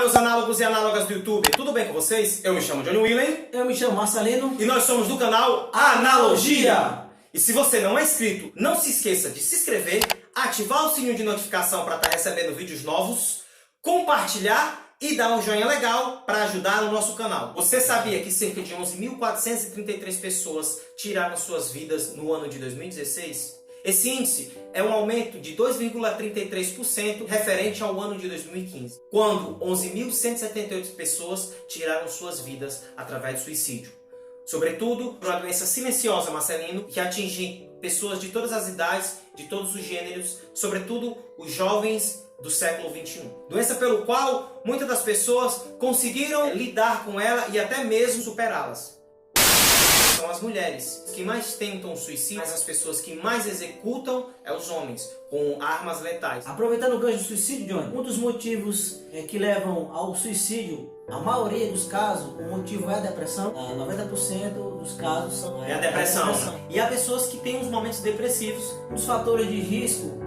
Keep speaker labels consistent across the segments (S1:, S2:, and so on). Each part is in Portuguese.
S1: meus análogos e análogas do YouTube, tudo bem com vocês? Eu me chamo Johnny Willen.
S2: Eu me chamo Marcelino.
S1: E nós somos do canal Analogia. E se você não é inscrito, não se esqueça de se inscrever, ativar o sininho de notificação para estar recebendo vídeos novos, compartilhar e dar um joinha legal para ajudar no nosso canal. Você sabia que cerca de 11.433 pessoas tiraram suas vidas no ano de 2016? Esse índice é um aumento de 2,33% referente ao ano de 2015, quando 11.178 pessoas tiraram suas vidas através de suicídio. Sobretudo por uma doença silenciosa, Marcelino, que atinge pessoas de todas as idades, de todos os gêneros, sobretudo os jovens do século XXI. Doença pelo qual muitas das pessoas conseguiram lidar com ela e até mesmo superá-las. São as mulheres que mais tentam suicídio, mas as pessoas que mais executam é os homens, com armas letais.
S2: Aproveitando o gancho do suicídio, Johnny, um dos motivos que levam ao suicídio, a maioria dos casos, o motivo é a depressão. 90% dos casos são
S1: a depressão. E há pessoas que têm uns momentos depressivos.
S2: Um dos fatores de risco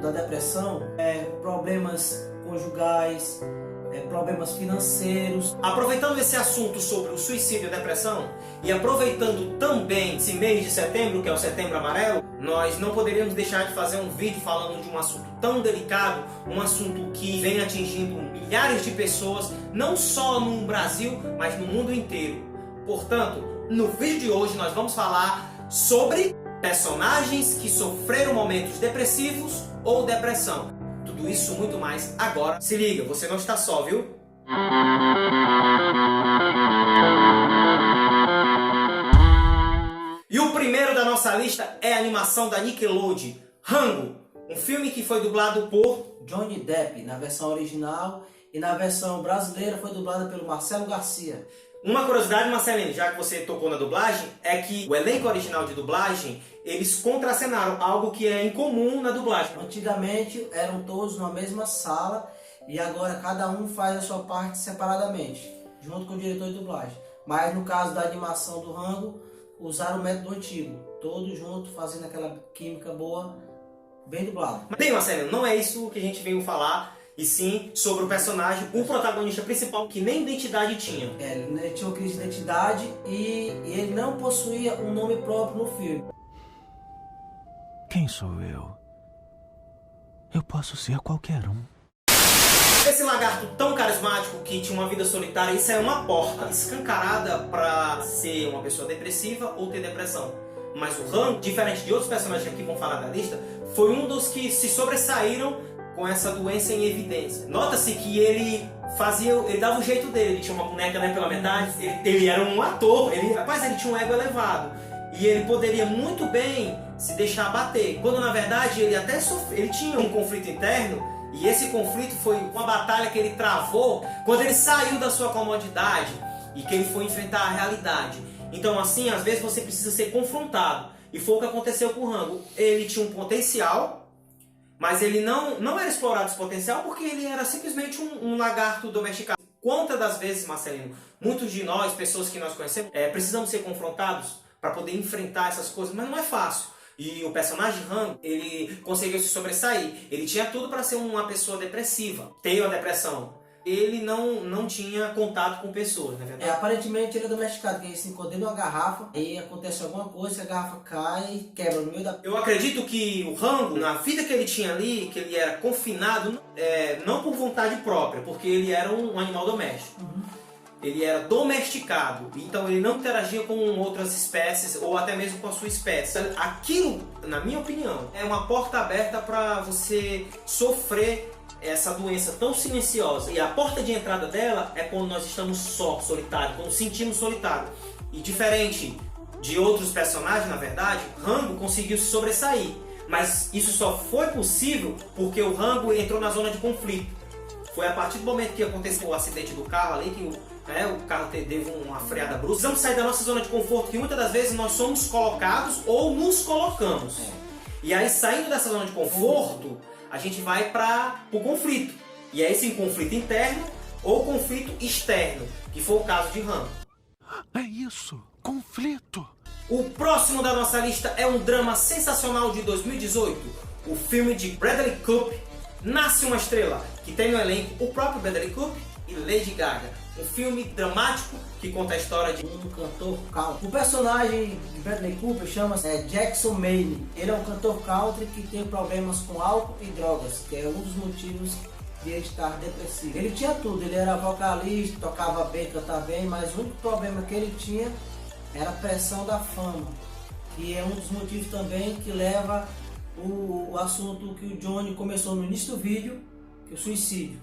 S2: da depressão é problemas conjugais, problemas financeiros.
S1: Aproveitando esse assunto sobre o suicídio e a depressão, e aproveitando também esse mês de setembro, que é o Setembro Amarelo, nós não poderíamos deixar de fazer um vídeo falando de um assunto tão delicado, um assunto que vem atingindo milhares de pessoas, não só no Brasil, mas no mundo inteiro. Portanto, no vídeo de hoje nós vamos falar sobre personagens que sofreram momentos depressivos ou depressão. Tudo isso muito mais agora. Se liga, você não está só, viu? E o primeiro da nossa lista é a animação da Nickelodeon, Rango, um filme que foi dublado por
S2: Johnny Depp na versão original e na versão brasileira foi dublada pelo Marcelo Garcia.
S1: Uma curiosidade, Marcelino, já que você tocou na dublagem, é que o elenco original de dublagem, eles contracenaram algo que é incomum na dublagem.
S2: Antigamente eram todos numa mesma sala e agora cada um faz a sua parte separadamente, junto com o diretor de dublagem. Mas no caso da animação do Rango, usaram o método antigo, todos juntos fazendo aquela química boa, bem dublado.
S1: Bem, Marcelino, não é isso que a gente veio falar. E sim sobre o personagem, o protagonista principal, que nem identidade tinha.
S2: Ele tinha uma crise de identidade e ele não possuía um nome próprio no filme.
S3: Quem sou eu? Eu posso ser qualquer um.
S1: Esse lagarto tão carismático que tinha uma vida solitária, isso é uma porta escancarada para ser uma pessoa depressiva ou ter depressão. Mas o Rango, diferente de outros personagens que aqui vão falar da lista, foi um dos que se sobressaíram com essa doença em evidência. Nota-se que ele dava o jeito dele, ele tinha uma boneca, né, pela metade, ele era um ator, ele tinha um ego elevado, e ele poderia muito bem se deixar abater, quando na verdade ele tinha um conflito interno, e esse conflito foi uma batalha que ele travou quando ele saiu da sua comodidade, e que ele foi enfrentar a realidade. Então assim, às vezes você precisa ser confrontado, e foi o que aconteceu com o Rango. Ele tinha um potencial, mas ele não era explorado esse potencial porque ele era simplesmente um lagarto domesticado. Quantas das vezes, Marcelino, muitos de nós, pessoas que nós conhecemos, precisamos ser confrontados para poder enfrentar essas coisas, mas não é fácil. E o personagem Rango, ele conseguiu se sobressair. Ele tinha tudo para ser uma pessoa depressiva, ter uma depressão. Ele não tinha contato com pessoas, na verdade.
S2: Aparentemente ele é domesticado, que ele se encontra dentro de uma garrafa, aí acontece alguma coisa, a garrafa cai e quebra no meio da...
S1: Eu acredito que o Rango, na vida que ele tinha ali, que ele era confinado, não por vontade própria, porque ele era um animal doméstico. Ele era domesticado, então ele não interagia com outras espécies ou até mesmo com a sua espécie. Aquilo, na minha opinião, é uma porta aberta para você sofrer essa doença tão silenciosa. E a porta de entrada dela é quando nós estamos só, solitários, quando sentimos solitário. E diferente de outros personagens, na verdade, Rango conseguiu se sobressair. Mas isso só foi possível porque o Rango entrou na zona de conflito. Foi a partir do momento que aconteceu o acidente do carro ali, que o carro teve uma freada brusca. Precisamos sair da nossa zona de conforto, que muitas das vezes nós somos colocados ou nos colocamos. E aí, saindo dessa zona de conforto, a gente vai para o conflito. E é esse conflito interno ou conflito externo, que foi o caso de Rango.
S3: É isso, conflito.
S1: O próximo da nossa lista é um drama sensacional de 2018. O filme de Bradley Cooper, Nasce uma Estrela, que tem no elenco o próprio Bradley Cooper e Lady Gaga. Um filme dramático que conta a história de
S2: um cantor country. O personagem de Bradley Cooper chama-se Jackson Maine. Ele é um cantor country que tem problemas com álcool e drogas, que é um dos motivos de ele estar depressivo. Ele tinha tudo, ele era vocalista, tocava bem, cantava bem, mas o único problema que ele tinha era a pressão da fama, que é um dos motivos também que leva o assunto que o Johnny começou no início do vídeo, que é o suicídio.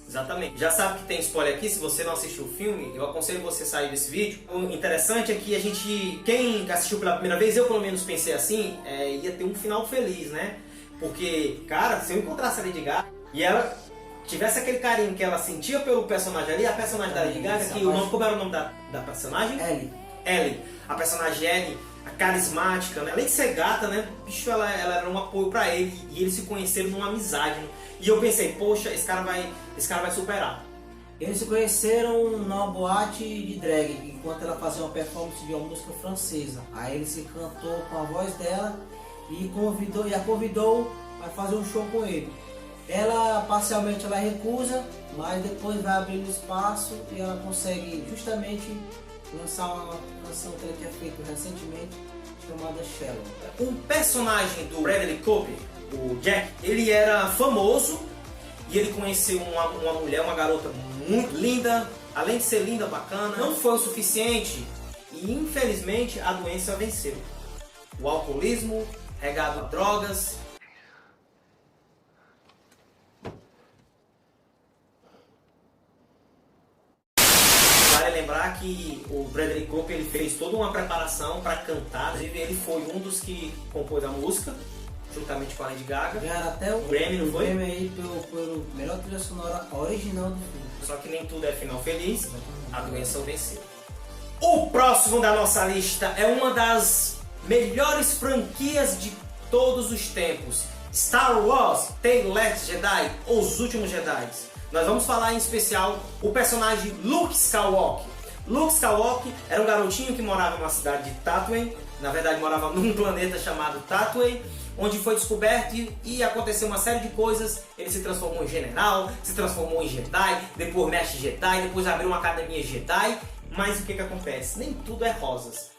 S1: Exatamente. Já sabe que tem spoiler aqui, se você não assistiu o filme, eu aconselho você a sair desse vídeo. O interessante é que a gente, quem assistiu pela primeira vez, eu pelo menos pensei assim, ia ter um final feliz, né? Porque, cara, se eu encontrasse a Lady Gaga e ela tivesse aquele carinho que ela sentia pelo personagem ali, a personagem da Lady Gaga, que o nome, como era o nome da personagem? Ellie. A personagem Ellie, a carismática, né? Além de ser gata, né? Bicho, ela era um apoio pra ele e eles se conheceram numa amizade, né? E eu pensei, poxa, esse cara vai superar.
S2: Eles se conheceram numa boate de drag, enquanto ela fazia uma performance de uma música francesa. Aí ele se encantou com a voz dela e a convidou a fazer um show com ele. Ela parcialmente ela recusa, mas depois vai abrindo espaço e ela consegue justamente lançar uma canção que ela tinha feito recentemente, chamada Shallow.
S1: Um personagem do Bradley Cooper, o Jack, ele era famoso e ele conheceu uma mulher, uma garota muito linda, além de ser linda, bacana, não foi o suficiente e infelizmente a doença venceu. O alcoolismo, regado a drogas. Vale lembrar que o Bradley Cooper ele fez toda uma preparação para cantar, inclusive ele foi um dos que compôs a música, juntamente com a Lady Gaga.
S2: Ganharam até o
S1: Grammy, não foi?
S2: Grammy aí pelo melhor trilha sonora original do filme.
S1: Só que nem tudo é final feliz, a doença venceu. O próximo da nossa lista é uma das melhores franquias de todos os tempos. Star Wars, The Last Jedi, Os Últimos Jedi. Nós vamos falar em especial o personagem Luke Skywalker. Luke Skywalker era um garotinho que morava numa cidade de Tatooine, na verdade morava num planeta chamado Tatooine, onde foi descoberto e aconteceu uma série de coisas. Ele se transformou em general, se transformou em Jedi, depois mestre Jedi, depois abriu uma academia Jedi. Mas o que acontece? Nem tudo é rosas.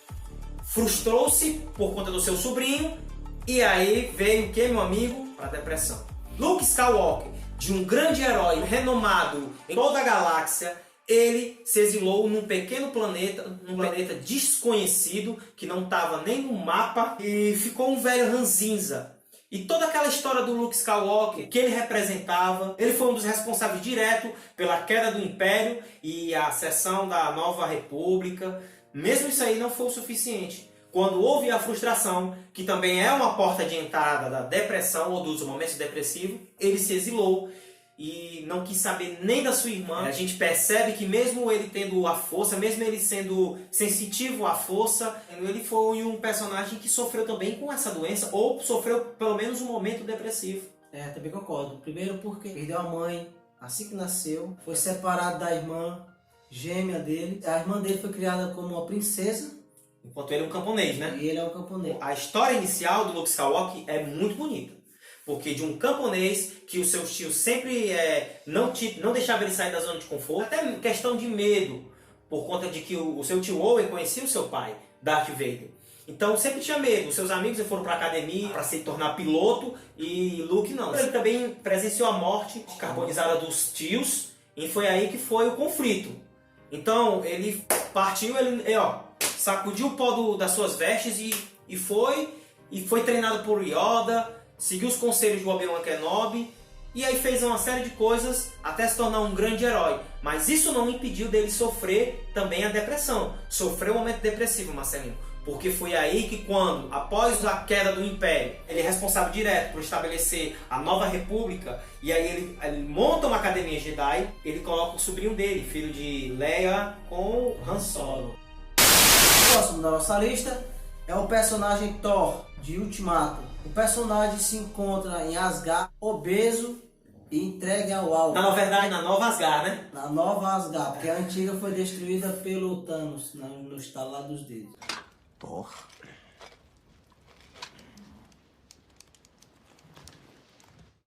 S1: Frustrou-se por conta do seu sobrinho e aí veio o que, meu amigo? Para a depressão. Luke Skywalker, de um grande herói renomado em toda a galáxia, ele se exilou num pequeno planeta, num planeta desconhecido, que não estava nem no mapa, e ficou um velho ranzinza. E toda aquela história do Luke Skywalker, que ele representava, ele foi um dos responsáveis direto pela queda do Império e a ascensão da Nova República. Mesmo isso aí não foi o suficiente. Quando houve a frustração, que também é uma porta de entrada da depressão ou dos momentos depressivos, ele se exilou e não quis saber nem da sua irmã. A gente percebe que mesmo ele tendo a força, mesmo ele sendo sensitivo à força, ele foi um personagem que sofreu também com essa doença, ou sofreu pelo menos um momento depressivo.
S2: Também concordo. Primeiro porque perdeu a mãe assim que nasceu, foi separado da irmã gêmea dele. A irmã dele foi criada como uma princesa,
S1: enquanto ele é um camponês, né?
S2: E ele é um camponês.
S1: A história inicial do Luke Skywalker é muito bonita. Porque de um camponês que os seus tios sempre não deixavam ele sair da zona de conforto, até questão de medo, por conta de que o seu tio Owen conhecia o seu pai, Darth Vader. Então sempre tinha medo. Os seus amigos foram para a academia para se tornar piloto e Luke não. Ele também presenciou a morte carbonizada dos tios e foi aí que foi o conflito. Então ele partiu, sacudiu o pó das suas vestes e foi treinado por Yoda, seguiu os conselhos de Obi-Wan Kenobi e aí fez uma série de coisas até se tornar um grande herói. Mas isso não impediu dele sofrer também a depressão. Sofreu um momento depressivo, Marcelinho. Porque foi aí que quando, após a queda do Império, ele é responsável direto por estabelecer a Nova República, e aí ele monta uma academia Jedi, ele coloca o sobrinho dele, filho de Leia, com Han Solo.
S2: O próximo da nossa lista é o personagem Thor, de Ultimato. O personagem se encontra em Asgard, obeso e entregue ao alvo.
S1: Na verdade, na Nova Asgard, né?
S2: Na Nova Asgard, porque a antiga foi destruída pelo Thanos, no estalar dos dedos.
S3: Thor.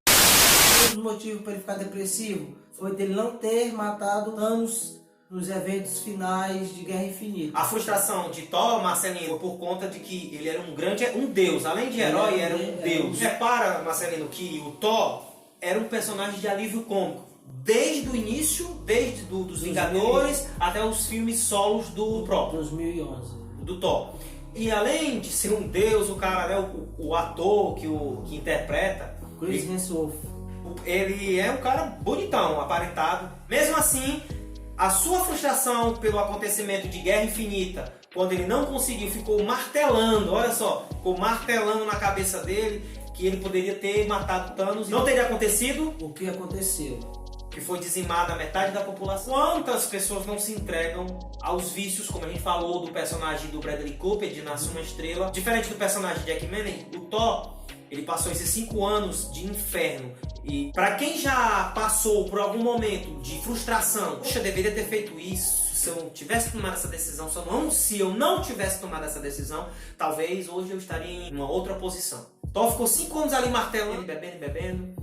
S2: Um dos motivos para ele ficar depressivo foi dele não ter matado Thanos nos eventos finais de Guerra Infinita.
S1: A frustração de Thor, Marcelino, foi por conta de que ele era um deus. Além de herói, era um deus. Repara, Marcelino, que o Thor era um personagem de alívio cômico. Desde o início, desde dos Vingadores até os filmes solos do próprio.
S2: 2011.
S1: Do Thor. E além de ser um deus, o cara, né, o ator que interpreta...
S2: Chris Hemsworth.
S1: Ele é um cara bonitão, aparentado. Mesmo assim, a sua frustração pelo acontecimento de Guerra Infinita, quando ele não conseguiu, ficou martelando, olha só, ficou martelando na cabeça dele que ele poderia ter matado Thanos. Não teria acontecido
S2: o que aconteceu,
S1: que foi dizimada a metade da população. Quantas pessoas não se entregam aos vícios, como a gente falou do personagem do Bradley Cooper, de Nasce uma Estrela. Diferente do personagem de Jack Manning, o Thor, ele passou esses 5 anos de inferno. E para quem já passou por algum momento de frustração, poxa, eu deveria ter feito isso, se eu não tivesse tomado essa decisão, se eu não tivesse tomado essa decisão, talvez hoje eu estaria em uma outra posição. Thor ficou 5 anos ali martelando, bebendo,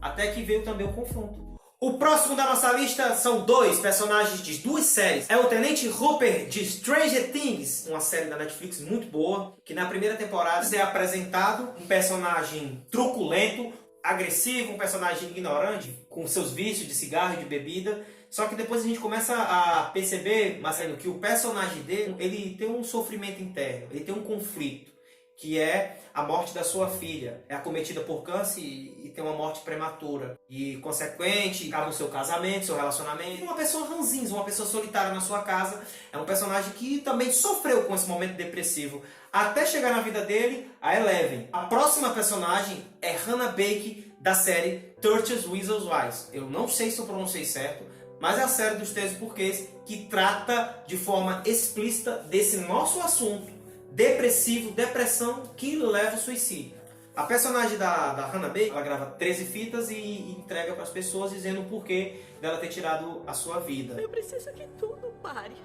S1: até que veio também o confronto. O próximo da nossa lista são 2 personagens de 2 séries. É o Tenente Hooper de Stranger Things, uma série da Netflix muito boa, que na primeira temporada é apresentado um personagem truculento, agressivo, um personagem ignorante, com seus vícios de cigarro e de bebida. Só que depois a gente começa a perceber, Marcelo, que o personagem dele, ele tem um sofrimento interno, ele tem um conflito, que é a morte da sua filha. É acometida por câncer e tem uma morte prematura. E, consequente, acaba o seu casamento, seu relacionamento. Uma pessoa ranzinza, uma pessoa solitária na sua casa. É um personagem que também sofreu com esse momento depressivo. Até chegar na vida dele, a Eleven. A próxima personagem é Hannah Baker, da série 30 Reasons Why. Eu não sei se eu pronunciei certo, mas é a série dos 13 porquês que trata de forma explícita desse nosso assunto depressivo, depressão que leva ao suicídio. A personagem da Hannah Baker, ela grava 13 fitas e entrega para as pessoas dizendo o porquê dela ter tirado a sua vida.
S4: Eu preciso que tudo pare.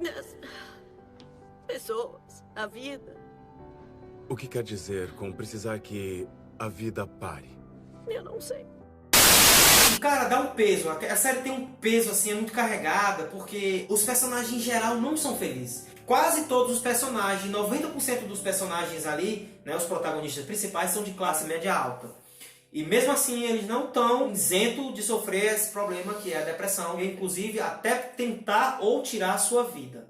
S4: As pessoas, a vida.
S5: O que quer dizer com precisar que a vida pare?
S4: Eu não sei.
S1: Cara, dá um peso. A série tem um peso, assim, é muito carregada, porque os personagens em geral não são felizes. Quase todos os personagens, 90% dos personagens ali, né, os protagonistas principais, são de classe média alta. E mesmo assim, eles não estão isentos de sofrer esse problema que é a depressão, e inclusive até tentar ou tirar a sua vida.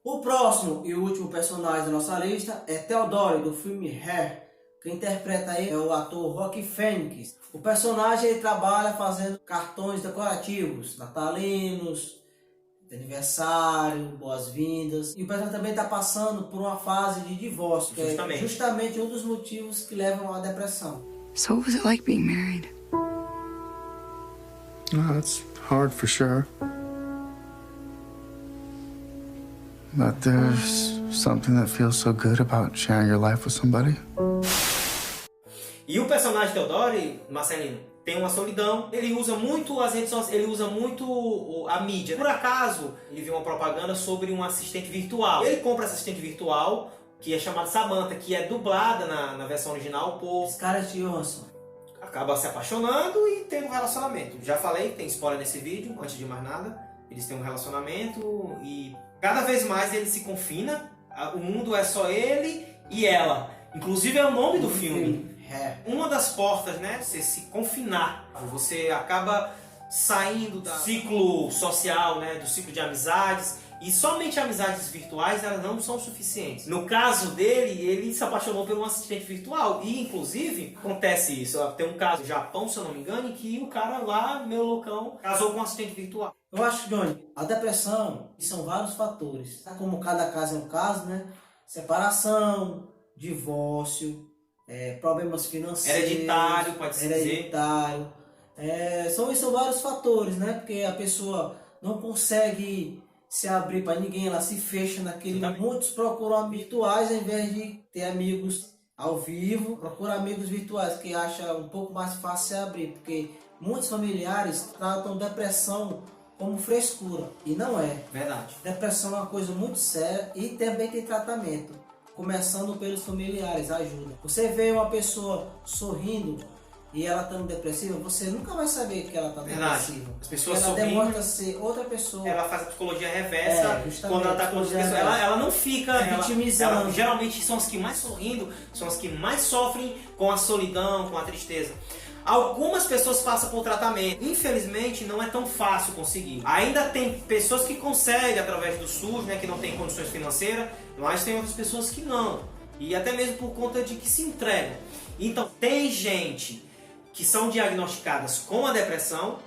S2: O próximo e último personagem da nossa lista é Theodore, do filme Hair. Quem interpreta ele é o ator Joaquin Phoenix. O personagem ele trabalha fazendo cartões decorativos, natalinos, de aniversário, boas-vindas. E o personagem também está passando por uma fase de divórcio, que é justamente um dos motivos que levam à depressão.
S6: So what was it like being married?
S7: Oh, it's hard for sure. But there's something that feels so good about sharing your life with somebody.
S1: E o personagem Theodore, Marcelino, tem uma solidão. Ele usa muito as redes sociais, ele usa muito a mídia. Por acaso, ele viu uma propaganda sobre um assistente virtual. Ele compra esse assistente virtual, que é chamado Samantha, que é dublada na versão original por
S2: Scarlett Johansson.
S1: Acaba se apaixonando e tendo um relacionamento. Já falei, tem spoiler nesse vídeo, antes de mais nada. Eles têm um relacionamento e cada vez mais ele se confina. O mundo é só ele e ela. Inclusive é o nome do filme. Uma das portas, né? Você se confinar. Você acaba saindo do ciclo social, né? Do ciclo de amizades. E somente amizades virtuais, elas não são suficientes. No caso dele, ele se apaixonou por um assistente virtual. E, inclusive, acontece isso. Tem um caso no Japão, se eu não me engano, em que o cara lá, meu loucão, casou com um assistente virtual.
S2: Eu acho, Johnny, a depressão são vários fatores. Como cada caso é um caso, né? Separação, divórcio, problemas financeiros.
S1: Hereditário, pode ser
S2: hereditário. São vários fatores, né? Porque a pessoa não consegue se abrir para ninguém, ela se fecha naquele. Muitos procuram amigos virtuais ao invés de ter amigos ao vivo. Procuram amigos virtuais, que acha um pouco mais fácil se abrir, porque muitos familiares tratam depressão como frescura, e não é.
S1: Verdade.
S2: Depressão é uma coisa muito séria e também tem tratamento. Começando pelos familiares, ajuda. Você vê uma pessoa sorrindo e ela estando depressiva, você nunca vai saber que ela está
S1: Verdade.
S2: depressiva.
S1: As pessoas
S2: ela
S1: sorrindo.
S2: demonstra ser outra pessoa.
S1: Ela faz a psicologia reversa,
S2: justamente,
S1: quando ela tá com outra pessoa, ela não fica
S2: vitimizando.
S1: Geralmente são as que mais sorrindo, são as que mais sofrem com a solidão, com a tristeza. Algumas pessoas passam por tratamento. Infelizmente, não é tão fácil conseguir. Ainda tem pessoas que conseguem através do SUS, né, que não tem condições financeiras, mas tem outras pessoas que não. E até mesmo por conta de que se entregam. Então, tem gente que são diagnosticadas com a depressão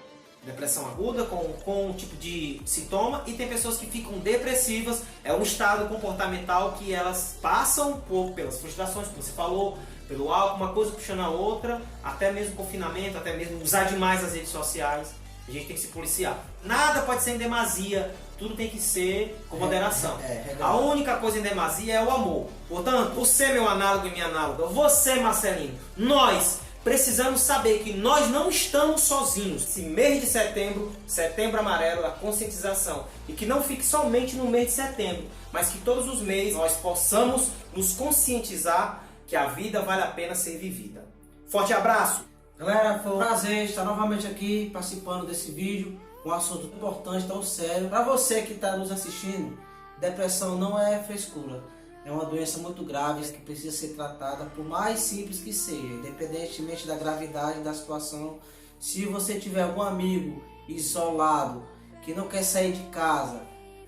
S1: aguda, com um tipo de sintoma, e tem pessoas que ficam depressivas. É um estado comportamental que elas passam pelas frustrações, como você falou, pelo álcool, uma coisa puxando a outra, até mesmo confinamento, até mesmo usar demais as redes sociais. A gente tem que se policiar. Nada pode ser em demasia, tudo tem que ser com moderação. A única coisa em demasia é o amor. Portanto, você, meu análogo e minha análoga, você, Marcelinho, nós precisamos saber que nós não estamos sozinhos. Esse mês de setembro, setembro amarelo, a conscientização, e que não fique somente no mês de setembro, mas que todos os meses nós possamos nos conscientizar que a vida vale a pena ser vivida. Forte abraço!
S2: Galera, foi um prazer estar novamente aqui participando desse vídeo, um assunto importante, tão sério. Para você que está nos assistindo, depressão não é frescura. É uma doença muito grave que precisa ser tratada, por mais simples que seja, independentemente da gravidade da situação. Se você tiver algum amigo isolado, que não quer sair de casa,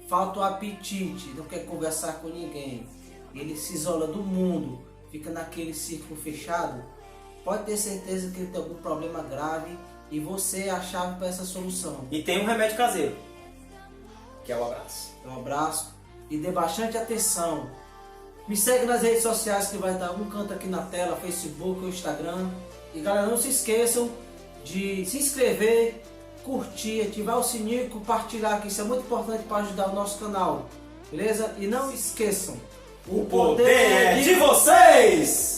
S2: falta o apetite, não quer conversar com ninguém, ele se isola do mundo, fica naquele círculo fechado, pode ter certeza que ele tem algum problema grave e você é a chave para essa solução.
S1: E tem um remédio caseiro, que é o abraço.
S2: Um abraço e dê bastante atenção. Me segue nas redes sociais que vai dar um canto aqui na tela, Facebook ou Instagram. E galera, não se esqueçam de se inscrever, curtir, ativar o sininho e compartilhar, que isso é muito importante para ajudar o nosso canal. Beleza? E não esqueçam,
S1: O poder é de vocês!